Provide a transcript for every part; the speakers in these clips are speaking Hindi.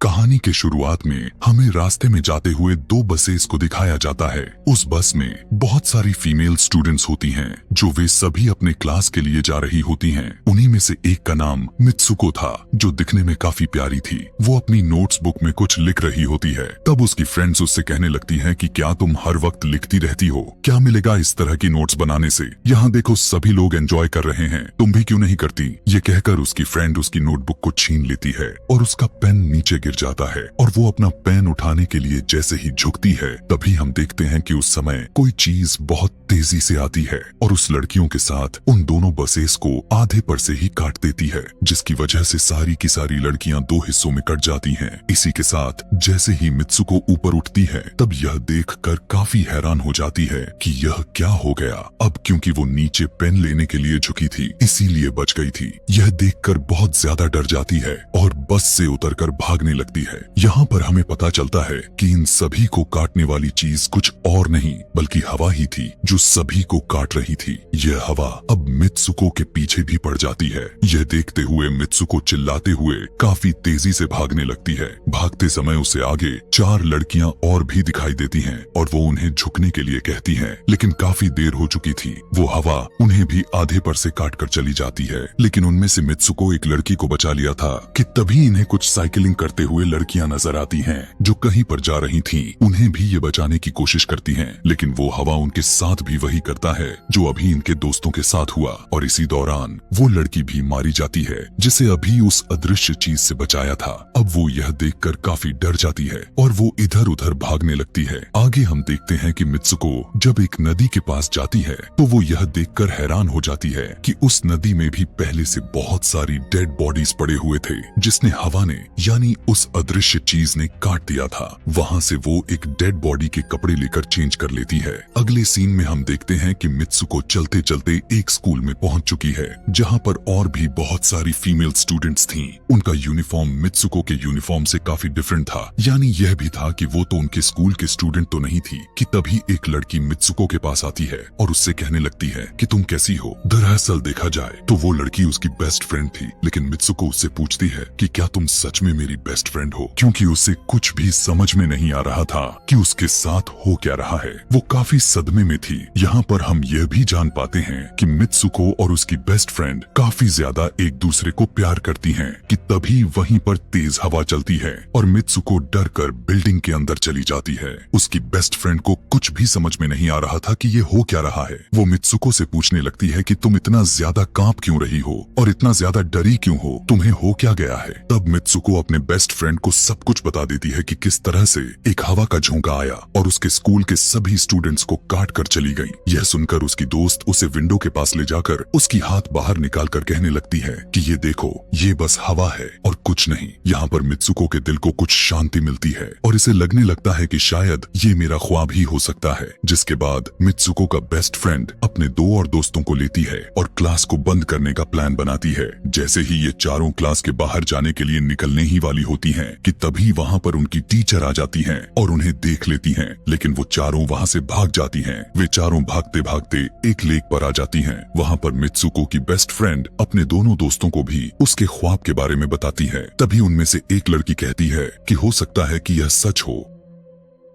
कहानी के शुरुआत में हमें रास्ते में जाते हुए दो बसेस को दिखाया जाता है। उस बस में बहुत सारी फीमेल स्टूडेंट्स होती हैं, जो वे सभी अपने क्लास के लिए जा रही होती हैं। उन्हीं में से एक का नाम मित्सुको था, जो दिखने में काफी प्यारी थी। वो अपनी नोट्स बुक में कुछ लिख रही होती है। तब उसकी फ्रेंड्स उससे कहने लगती हैं कि क्या तुम हर वक्त लिखती रहती हो? क्या मिलेगा इस तरह की नोट्स बनाने से? यहाँ देखो सभी लोग एंजॉय कर रहे हैं, तुम भी क्यों नहीं करती? ये कहकर उसकी फ्रेंड उसकी नोटबुक को छीन लेती है और उसका पेन नीचे गिर जाता है और वो अपना पेन उठाने के लिए जैसे ही झुकती है, तभी हम देखते हैं कि उस समय कोई चीज बहुत तेजी से आती है और उस लड़कियों के साथ उन दोनों बसेस को आधे पर से ही काट देती है, जिसकी वजह से सारी की सारी लड़कियां दो हिस्सों में कट जाती हैं। इसी के साथ जैसे ही मित्सुको ऊपर उठती है, तब यह देखकर काफी हैरान हो जाती है कि यह क्या हो गया। अब क्योंकि वो नीचे पेन लेने के लिए झुकी थी, इसीलिए बच गई थी। यह देखकर बहुत ज्यादा डर जाती है और बस से उतरकर भागने लगती है। यहाँ पर हमें पता चलता है कि इन सभी को काटने वाली चीज कुछ और नहीं बल्कि हवा ही थी, जो सभी को काट रही थी। यह हवा अब मित्सुको के पीछे भी पड़ जाती है। यह देखते हुए मित्सुको चिल्लाते हुए काफी तेजी से भागने लगती है। भागते समय उसे आगे चार लड़कियां और भी दिखाई देती हैं और वो उन्हें झुकने के लिए कहती हैं, लेकिन काफी देर हो चुकी थी। वो हवा उन्हें भी आधे पर से काट कर चली जाती है। लेकिन उनमें से मित्सुको एक लड़की को बचा लिया था कि तभी इन्हें कुछ साइकिलिंग करते हुए लड़कियां नजर आती हैं, जो कहीं पर जा रही थीं। उन्हें भी ये बचाने की कोशिश करती हैं, लेकिन वो हवा उनके साथ भी वही करता है जो अभी इनके दोस्तों के साथ हुआ। और इसी दौरान वो लड़की भी मारी जाती है, जिसे अभी उस अदृश्य चीज से बचाया था। अब वो यह देखकर काफी डर जाती है और वो इधर उधर भागने लगती है। आगे हम देखते हैं कि मित्सुको जब एक नदी के पास जाती है, तो वो यह देखकर हैरान हो जाती है कि उस नदी में भी पहले से बहुत सारी डेड बॉडीज पड़े हुए थे, जिसने हवा ने यानी उस अदृश्य चीज ने काट दिया था। वहाँ से वो एक डेड बॉडी के कपड़े लेकर चेंज कर लेती है। अगले सीन में हम देखते हैं कि मित्सुको चलते चलते एक स्कूल में पहुंच चुकी है, जहाँ पर और भी बहुत सारी फीमेल स्टूडेंट्स थीं। उनका यूनिफॉर्म मित्सुको के यूनिफॉर्म से काफी डिफरेंट था। यानी यह भी था कि वो तो उनके स्कूल के स्टूडेंट तो नहीं थी कि तभी एक लड़की मित्सुको के पास आती है और उससे कहने लगती है कि तुम कैसी हो। दरअसल देखा जाए तो वो लड़की उसकी बेस्ट फ्रेंड थी, लेकिन मित्सुको उससे पूछती है कि क्या तुम सच में मेरी बेस्ट फ्रेंड हो, क्योंकि उसे कुछ भी समझ में नहीं आ रहा था कि उसके साथ हो क्या रहा है। वो काफी सदमे में थी। यहाँ पर हम यह भी जान पाते हैं कि मित्सुको और उसकी बेस्ट फ्रेंड काफी ज्यादा एक दूसरे को प्यार करती हैं कि तभी वहीं पर तेज हवा चलती है और मित्सुको डर कर बिल्डिंग के अंदर चली जाती है। उसकी बेस्ट फ्रेंड को कुछ भी समझ में नहीं आ रहा था कि ये हो क्या रहा है। वो मित्सुको से पूछने लगती है कि तुम इतना ज्यादा कांप क्यों रही हो और इतना ज्यादा डरी क्यों हो, तुम्हें हो क्या गया है। तब मित्सुको अपने बेस्ट फ्रेंड को सब कुछ बता देती है कि किस तरह से एक हवा का झोंका आया और उसके स्कूल के सभी स्टूडेंट्स को काट कर चली गई। यह सुनकर उसकी दोस्त उसे विंडो के पास ले जाकर उसकी हाथ बाहर निकाल कर कहने लगती है कि ये देखो, ये बस हवा है और कुछ नहीं। यहाँ पर मित्सुको के दिल को कुछ शांति मिलती है और इसे लगने लगता है कि शायद ये मेरा ख्वाब ही हो सकता है। जिसके बाद मित्सुको का बेस्ट फ्रेंड अपने दो और दोस्तों को लेती है और क्लास को बंद करने का प्लान बनाती है। जैसे ही ये चारों क्लास के बाहर जाने के लिए निकलने ही वाली होती हैं कि तभी वहाँ पर उनकी टीचर आ जाती हैं और उन्हें देख लेती हैं, लेकिन वो चारों वहाँ से भाग जाती हैं। वे चारों भागते भागते एक लेक पर आ जाती हैं। वहाँ पर मित्सुको की बेस्ट फ्रेंड अपने दोनों दोस्तों को भी उसके ख्वाब के बारे में बताती है। तभी उनमें से एक लड़की कहती है कि हो सकता है कि यह सच हो,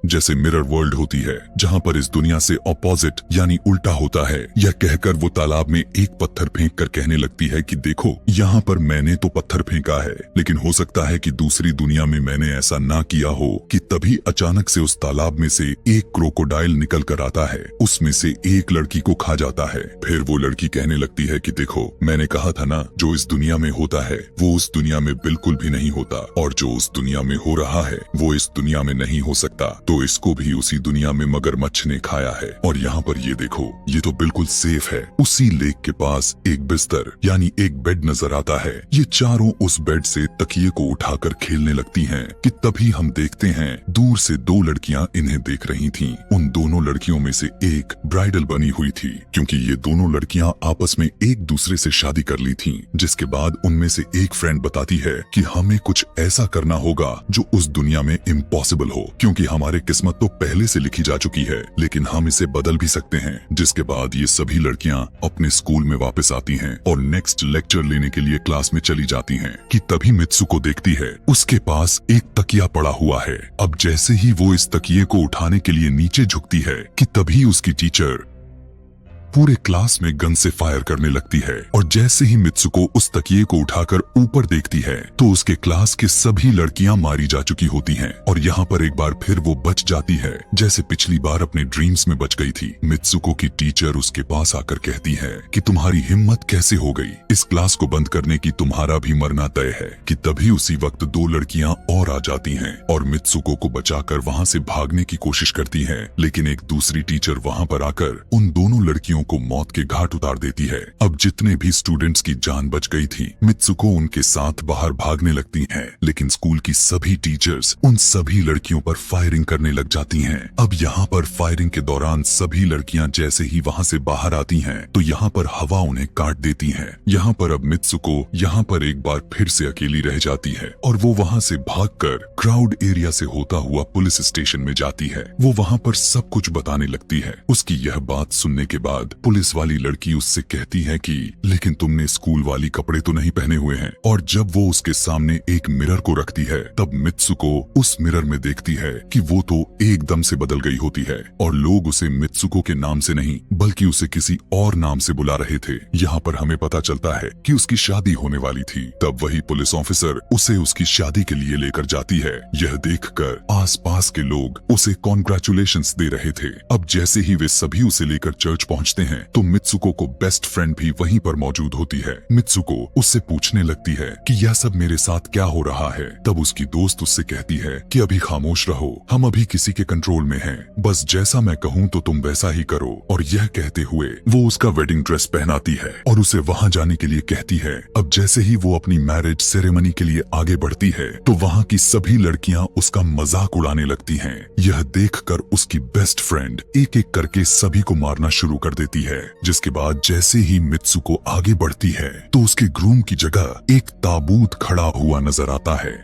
जैसे मिरर वर्ल्ड होती है जहाँ पर इस दुनिया से ऑपोजिट यानी उल्टा होता है। यह कहकर वो तालाब में एक पत्थर फेंक कर कहने लगती है कि देखो, यहाँ पर मैंने तो पत्थर फेंका है, लेकिन हो सकता है कि दूसरी दुनिया में मैंने ऐसा ना किया हो। कि तभी अचानक से उस तालाब में से एक क्रोकोडाइल निकल कर आता है, उसमें से एक लड़की को खा जाता है। फिर वो लड़की कहने लगती है कि देखो, मैंने कहा था ना, जो इस दुनिया में होता है वो उस दुनिया में बिल्कुल भी नहीं होता, और जो उस दुनिया में हो रहा है वो इस दुनिया में नहीं हो सकता। तो इसको भी उसी दुनिया में मगरमच्छ ने खाया है। और यहाँ पर ये देखो, ये तो बिल्कुल सेफ है। उसी लेक के पास एक बिस्तर यानी एक बेड नजर आता है। ये चारों उस बेड से तकिए को उठाकर खेलने लगती हैं कि तभी हम देखते हैं दूर से दो लड़कियां इन्हें देख रही थीं। उन दोनों लड़कियों में से एक ब्राइडल बनी हुई थी, क्योंकि ये दोनों लड़कियां आपस में एक दूसरे से शादी कर ली थीं। जिसके बाद उनमें से एक फ्रेंड बताती है कि हमें कुछ ऐसा करना होगा जो उस दुनिया में इम्पॉसिबल हो, क्योंकि हमारे किस्मत तो पहले से लिखी जा चुकी है, लेकिन हम इसे बदल भी सकते हैं। जिसके बाद ये सभी लड़कियां अपने स्कूल में वापस आती हैं और नेक्स्ट लेक्चर लेने के लिए क्लास में चली जाती हैं कि तभी मित्सुको देखती है उसके पास एक तकिया पड़ा हुआ है। अब जैसे ही वो इस तकिए को उठाने के लिए नीचे झुकती है कि तभी उसकी टीचर पूरे क्लास में गन से फायर करने लगती है और जैसे ही मित्सुको उस तकिए को उठाकर ऊपर देखती है तो उसके क्लास के सभी लड़कियां मारी जा चुकी होती हैं और यहाँ पर एक बार फिर वो बच जाती है जैसे पिछली बार अपने ड्रीम्स में बच गई थी। मित्सुको की टीचर उसके पास आकर कहती है कि तुम्हारी हिम्मत कैसे हो गई, इस क्लास को बंद करने की, तुम्हारा भी मरना तय है। कि तभी उसी वक्त दो लड़कियां और आ जाती हैं और मित्सुको को बचाकर वहाँ से भागने की कोशिश करती है, लेकिन एक दूसरी टीचर वहाँ पर आकर उन दोनों लड़कियों को मौत के घाट उतार देती है। अब जितने भी स्टूडेंट्स की जान बच गई थी, मित्सुको उनके साथ बाहर भागने लगती हैं, लेकिन स्कूल की सभी टीचर्स उन सभी लड़कियों पर फायरिंग करने लग जाती हैं। अब यहाँ पर फायरिंग के दौरान सभी लड़कियां जैसे ही वहाँ से बाहर आती हैं, तो यहाँ पर हवा उन्हें काट देती है। यहाँ पर अब मित्सुको यहाँ पर एक बार फिर से अकेली रह जाती है और वो वहाँ से भागकर क्राउड एरिया से होता हुआ पुलिस स्टेशन में जाती है। वो वहाँ पर सब कुछ बताने लगती है। उसकी यह बात सुनने के बाद पुलिस वाली लड़की उससे कहती है कि लेकिन तुमने स्कूल वाली कपड़े तो नहीं पहने हुए हैं। और जब वो उसके सामने एक मिरर को रखती है तब मित्सुको उस मिरर में देखती है कि वो तो एकदम से बदल गई होती है और लोग उसे मित्सुको के नाम से नहीं बल्कि उसे किसी और नाम से बुला रहे थे। यहाँ पर हमें पता चलता है कि उसकी शादी होने वाली थी। तब वही पुलिस ऑफिसर उसे उसकी शादी के लिए लेकर जाती है। यह देखकर आसपास के लोग उसे कॉन्ग्रेचुलेशंस दे रहे थे। अब जैसे ही वे सभी उसे लेकर चर्च पहुंचते हैं तो मित्सुको को बेस्ट फ्रेंड भी वहीं पर मौजूद होती है। मित्सुको उससे पूछने लगती है कि यह सब मेरे साथ क्या हो रहा है। तब उसकी दोस्त उससे कहती है कि अभी खामोश रहो, हम अभी किसी के कंट्रोल में हैं, बस जैसा मैं कहूँ तो तुम वैसा ही करो। और यह कहते हुए वो उसका वेडिंग ड्रेस पहनाती है और उसे वहाँ जाने के लिए कहती है। अब जैसे ही वो अपनी मैरिज सेरेमनी के लिए आगे बढ़ती है तो वहाँ की सभी लड़कियाँ उसका मजाक उड़ाने लगती हैं। यह देखकर उसकी बेस्ट फ्रेंड एक एक करके सभी को मारना शुरू कर देती है। जिसके बाद जैसे ही मित्सुको आगे बढ़ती है तो उसके ग्रूम की जगह एक ताबूत खड़ा हुआ नजर आता है।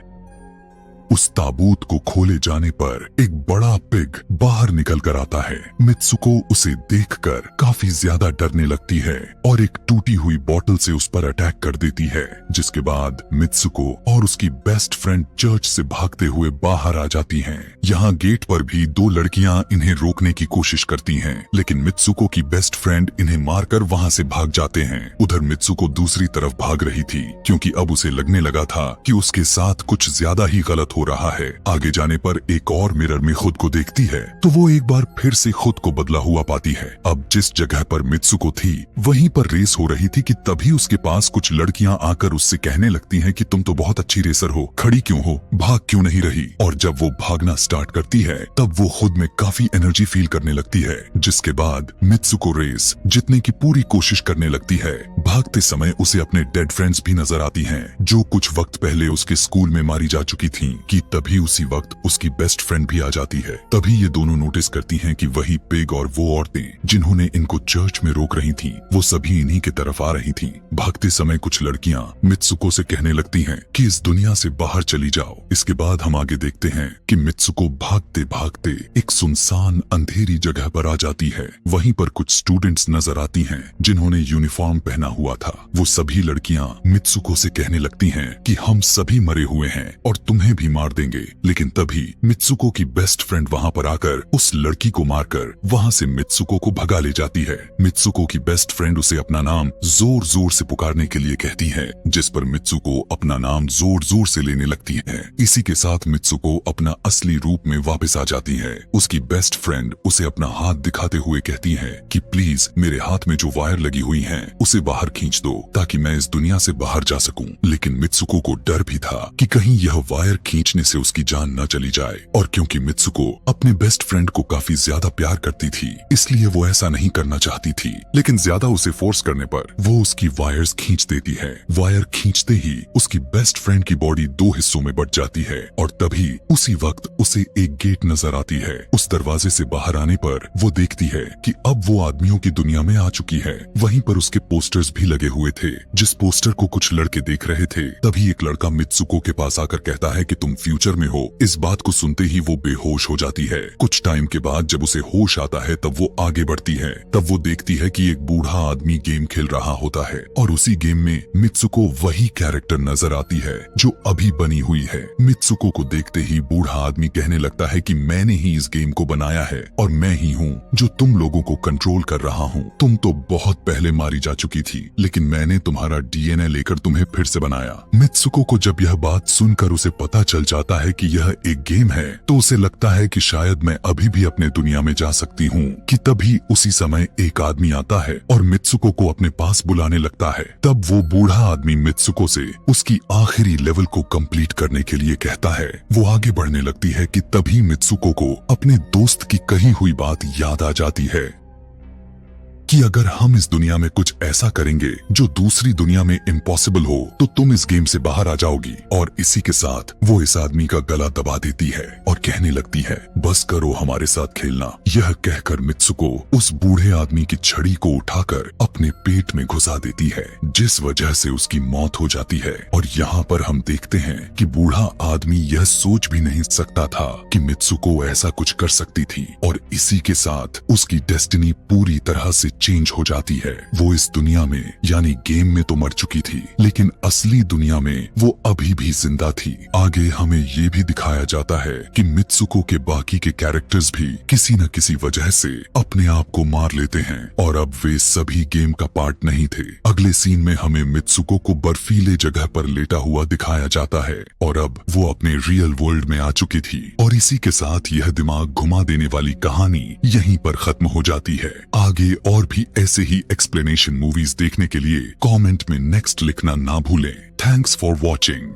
उस ताबूत को खोले जाने पर एक बड़ा पिग बाहर निकल कर आता है। मित्सुको उसे देखकर काफी ज्यादा डरने लगती है और एक टूटी हुई बोतल से उस पर अटैक कर देती है। जिसके बाद मित्सुको और उसकी बेस्ट फ्रेंड चर्च से भागते हुए बाहर आ जाती हैं। यहाँ गेट पर भी दो लड़कियां इन्हें रोकने की कोशिश करती हैं, लेकिन मित्सुको की बेस्ट फ्रेंड इन्हें मारकर वहाँ से भाग जाते हैं। उधर मित्सुको दूसरी तरफ भाग रही थी क्योंकि अब उसे लगने लगा था कि उसके साथ कुछ ज्यादा ही गलत हो रहा है। आगे जाने पर एक और मिरर में खुद को देखती है तो वो एक बार फिर से खुद को बदला हुआ पाती है। अब जिस जगह पर मित्सुको थी वहीं पर रेस हो रही थी कि तभी उसके पास कुछ लड़कियां आकर उससे कहने लगती हैं कि तुम तो बहुत अच्छी रेसर हो, खड़ी क्यों हो, भाग क्यों नहीं रही। और जब वो भागना स्टार्ट करती है तब वो खुद में काफी एनर्जी फील करने लगती है। जिसके बाद मित्सुको रेस जीतने की पूरी कोशिश करने लगती है। भागते समय उसे अपने डेड फ्रेंड्स भी नजर आती हैं जो कुछ वक्त पहले उसके स्कूल में मारी जा चुकी थीं। कि तभी उसी वक्त उसकी बेस्ट फ्रेंड भी आ जाती है। तभी ये दोनों नोटिस करती हैं कि वही पिग और वो औरतें जिन्होंने इनको चर्च में रोक रही थीं, वो सभी इन्हीं की तरफ आ रही थीं। भागते समय कुछ लड़कियां मित्सुको से कहने लगती हैं कि इस दुनिया से बाहर चली जाओ। इसके बाद हम आगे देखते हैं कि मित्सुको भागते भागते एक सुनसान अंधेरी जगह पर आ जाती है। वहीं पर कुछ स्टूडेंट्स नजर आती हैं जिन्होंने यूनिफॉर्म पहना हुआ था। वो सभी लड़कियां मित्सुको से कहने लगती हैं कि हम सभी मरे हुए हैं और तुम्हें भी मार देंगे। लेकिन तभी मित्सुको की बेस्ट फ्रेंड वहाँ पर आकर उस लड़की को मारकर वहाँ से मित्सुको को भगा ले जाती है। मित्सुको की बेस्ट फ्रेंड उसे अपना नाम जोर जोर से पुकारने के लिए कहती है, जिस पर मित्सुको अपना नाम जोर जोर से लेने लगती है। इसी के साथ मित्सुको अपना असली रूप में वापस आ जाती है। उसकी बेस्ट फ्रेंड उसे अपना हाथ दिखाते हुए कहती है कि प्लीज मेरे हाथ में जो वायर लगी हुई है उसे बाहर खींच दो ताकि मैं इस दुनिया से बाहर जा सकूं। लेकिन मित्सुको को डर भी था कि कहीं यह वायर खींचने से उसकी जान न चली जाए। और क्योंकि मित्सुको अपने बेस्ट फ्रेंड को काफी ज्यादा प्यार करती थी इसलिए वो ऐसा नहीं करना चाहती थी, लेकिन ज्यादा उसे फोर्स करने पर वो उसकी वायर्स खींच देती है। वायर खींचते ही उसकी बेस्ट फ्रेंड की बॉडी दो हिस्सों में बट जाती है और तभी उसी वक्त उसे एक गेट नजर आती है। उस दरवाजे से बाहर आने पर वो देखती है कि अब वो आदमियों की दुनिया में आ चुकी है। वहीं पर उसके पोस्टर्स भी लगे हुए थे। जिस पोस्टर को कुछ लड़के देख रहे थे तभी एक लड़का मित्सुको के पास आकर कहता है कि तुम फ्यूचर में हो। इस बात को सुनते ही वो बेहोश हो जाती है। कुछ टाइम के बाद जब उसे होश आता है तब वो आगे बढ़ती है। तब वो देखती है कि एक बूढ़ा आदमी गेम खेल रहा होता है और उसी गेम में मित्सुको वही कैरेक्टर नजर आती है जो अभी बनी हुई है। मित्सुको को देखते ही बूढ़ा आदमी कहने लगता है कि मैंने ही इस गेम को बनाया है और मैं ही हूँ जो तुम लोगों को कंट्रोल कर रहा हूँ। तुम तो बहुत पहले मारी जा चुकी थी, लेकिन मैंने तुम्हारा डीएनए लेकर तुम्हें फिर से बनाया। मित्सुको को जब यह बात सुनकर उसे पता चल जाता है कि यह एक गेम है तो उसे लगता है कि शायद मैं अभी भी अपने दुनिया में जा सकती हूँ कि तभी उसी समय एक आदमी आता है और मित्सुको को अपने पास बुलाने लगता है। तब वो बूढ़ा आदमी मित्सुको से उसकी आखिरी लेवल को कंप्लीट करने के लिए कहता है। वो आगे बढ़ने लगती है कि तभी मित्सुको को अपने दोस्त की कही हुई बात याद आ जाती है कि अगर हम इस दुनिया में कुछ ऐसा करेंगे जो दूसरी दुनिया में इम्पॉसिबल हो तो तुम इस गेम से बाहर आ जाओगी। और इसी के साथ वो इस आदमी का गला दबा देती है और कहने लगती है बस करो हमारे साथ खेलना। यह कहकर मित्सुको उस बूढ़े आदमी की छड़ी को उठाकर अपने पेट में घुसा देती है, जिस वजह से उसकी मौत हो जाती है। और यहाँ पर हम देखते हैं कि बूढ़ा आदमी यह सोच भी नहीं सकता था कि मित्सुको ऐसा कुछ कर सकती थी और इसी के साथ उसकी डेस्टिनी पूरी तरह से चेंज हो जाती है। वो इस दुनिया में यानी गेम में तो मर चुकी थी, लेकिन असली दुनिया में वो अभी भी जिंदा थी। आगे हमें ये भी दिखाया जाता है कि मित्सुको के बाकी के कैरेक्टर्स भी किसी न किसी वजह से अपने आप को मार लेते हैं और अब वे सभी गेम का पार्ट नहीं थे। अगले सीन में हमें मित्सुको को बर्फीले जगह पर लेटा हुआ दिखाया जाता है और अब वो अपने रियल वर्ल्ड में आ चुकी थी। और इसी के साथ यह दिमाग घुमा देने वाली कहानी यहीं पर खत्म हो जाती है। आगे और भी ऐसे ही एक्सप्लेनेशन मूवीज देखने के लिए कमेंट में नेक्स्ट लिखना ना भूलें। Thanks for watching.